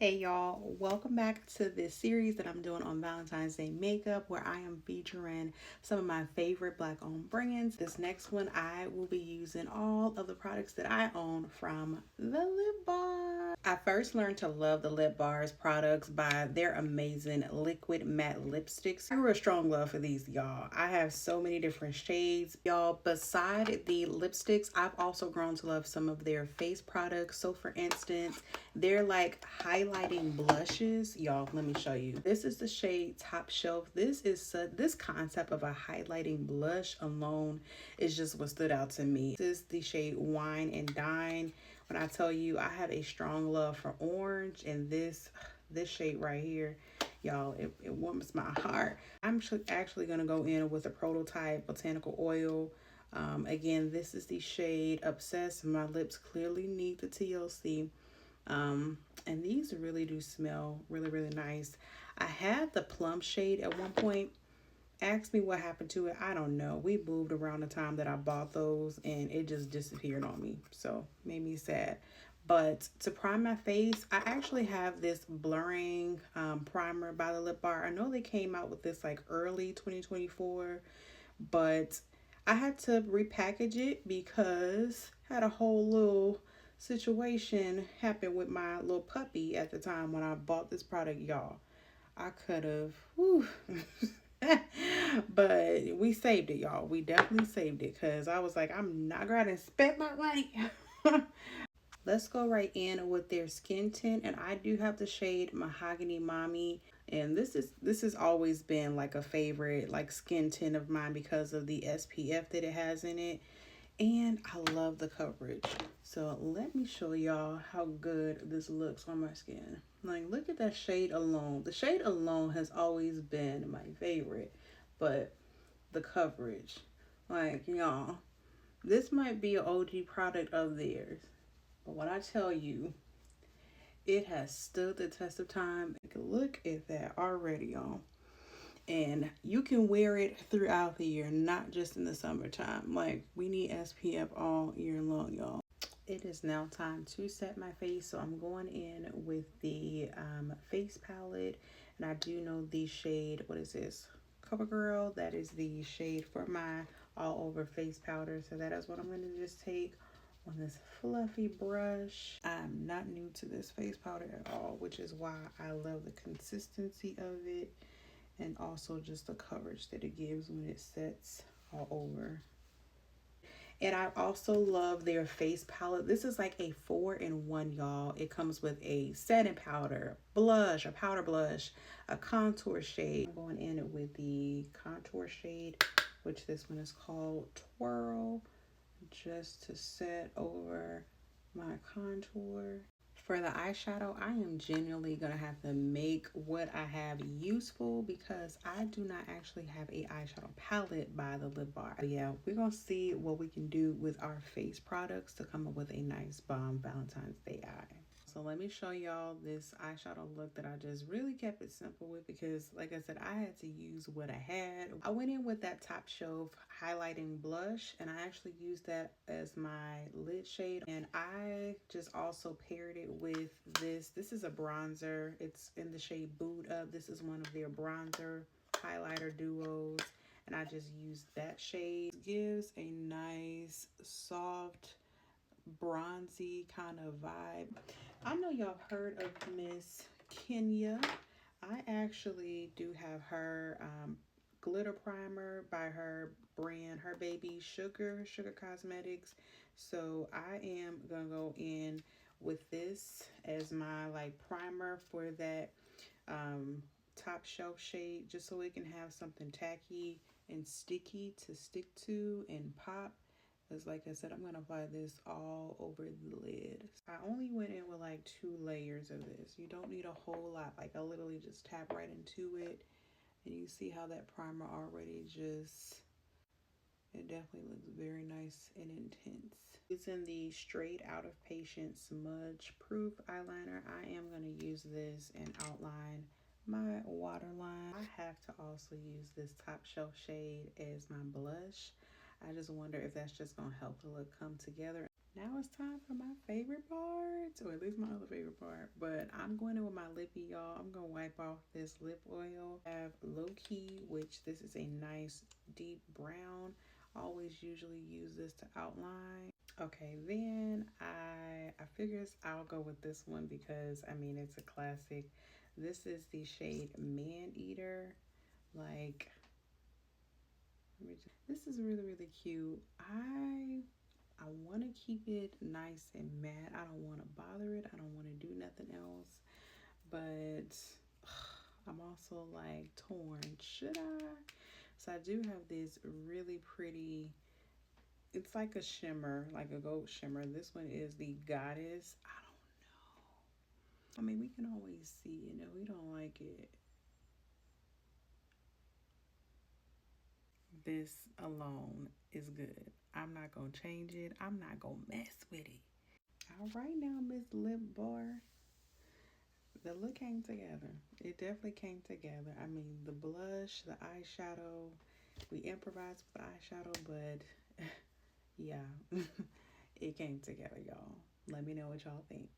Hey y'all, welcome back to this series that I'm doing on Valentine's Day Makeup, where I am featuring some of my favorite black owned brands. This next one, I will be using all of the products that I own from the Lip Bar. I first learned to love the Lip Bar's products by their amazing liquid matte lipsticks. I grew a strong love for these, y'all. I have so many different shades, y'all. Beside the lipsticks, I've also grown to love some of their face products. So, for instance, they're like highlighting blushes. Y'all, let me show you. This is the shade Top Shelf. This concept of a highlighting blush alone is just what stood out to me. This is the shade Wine and Dine. When I tell you I have a strong love for orange, and this shade right here, y'all, it warms my heart. I'm actually gonna go in with a prototype botanical oil. Again, this is the shade Obsessed. My lips clearly need the TLC. And these really do smell really nice. I had the plum shade at one point. Ask me what happened to it. I don't know. We moved around the time that I bought those and it just disappeared on me. So made me sad. But to prime my face, I actually have this blurring primer by the Lip Bar. I know they came out with this like early 2024, but I had to repackage it because I had a whole little situation happen with my little puppy at the time when I bought this product, y'all. I could have, but we saved it, y'all. We definitely saved it because I was like, I'm not going to spend my money. Let's go right in with their skin tint, and I do have the shade Mahogany Mommy, and this has always been like a favorite like skin tint of mine because of the SPF that it has in it, and I love the coverage. So let me show y'all how good this looks on my skin. Like, look at that shade alone. The shade alone has always been my favorite, but the coverage, like, y'all, this might be an OG product of theirs. But when I tell you, it has stood the test of time. Look at that already, y'all. And you can wear it throughout the year, not just in the summertime. Like, we need SPF all year long, y'all. It is now time to set my face, so I'm going in with the face palette. And I do know the shade, what is this? CoverGirl. That is the shade for my all over face powder. So that is what I'm going to just take on this fluffy brush. I'm not new to this face powder at all, which is why I love the consistency of it and also just the coverage that it gives when it sets all over. And I also love their face palette. This is like a 4-in-1, y'all. It comes with a setting powder, blush, a powder blush, a contour shade. I'm going in with the contour shade, which this one is called Twirl, just to set over my contour. For the eyeshadow, I am genuinely going to have to make what I have useful because I do not actually have a eyeshadow palette by the Lip Bar. But yeah, we're going to see what we can do with our face products to come up with a nice bomb Valentine's Day eye. So let me show y'all this eyeshadow look that I just really kept it simple with because, like I said, I had to use what I had. I went in with that Top Shelf highlighting blush, and I actually used that as my lid shade. And I just also paired it with this. This is a bronzer. It's in the shade Boot Up. This is one of their bronzer highlighter duos. And I just used that shade. It gives a nice, soft, bronzy kind of vibe. I know y'all heard of Miss Kenya. I actually do have her glitter primer by her brand, her baby Sugar Cosmetics. So I am gonna go in with this as my like primer for that top shelf shade, just so it can have something tacky and sticky to stick to and pop. Because like I said, I'm going to apply this all over the lid. I only went in with like 2 layers of this. You don't need a whole lot. Like, I literally just tap right into it. And you see how that primer already just, it definitely looks very nice and intense. Using the Straight Out of Patience Smudge Proof eyeliner, I am going to use this and outline my waterline. I have to also use this Top Shelf shade as my blush. I just wonder if that's just going to help the look come together. Now it's time for my favorite part, or at least my other favorite part. But I'm going in with my lippy, y'all. I'm going to wipe off this lip oil. I have Low Key, which this is a nice deep brown. I always usually use this to outline. Okay, then I figures I'll go with this one because I mean it's a classic. This is the shade Man Eater. Like, this is really cute. I want to keep it nice and matte. I don't want to bother it. I don't want to do nothing else. But I'm also like torn. Should I? So I do have this really pretty, it's like a shimmer, like a gold shimmer. This one is the Goddess. I don't know. I mean, we can always see, we don't like it. This alone is good. I'm not going to change it. I'm not going to mess with it. All right now, Miss Lip Bar. The look came together. It definitely came together. I mean, the blush, the eyeshadow, we improvised with the eyeshadow, but yeah, it came together, y'all. Let me know what y'all think.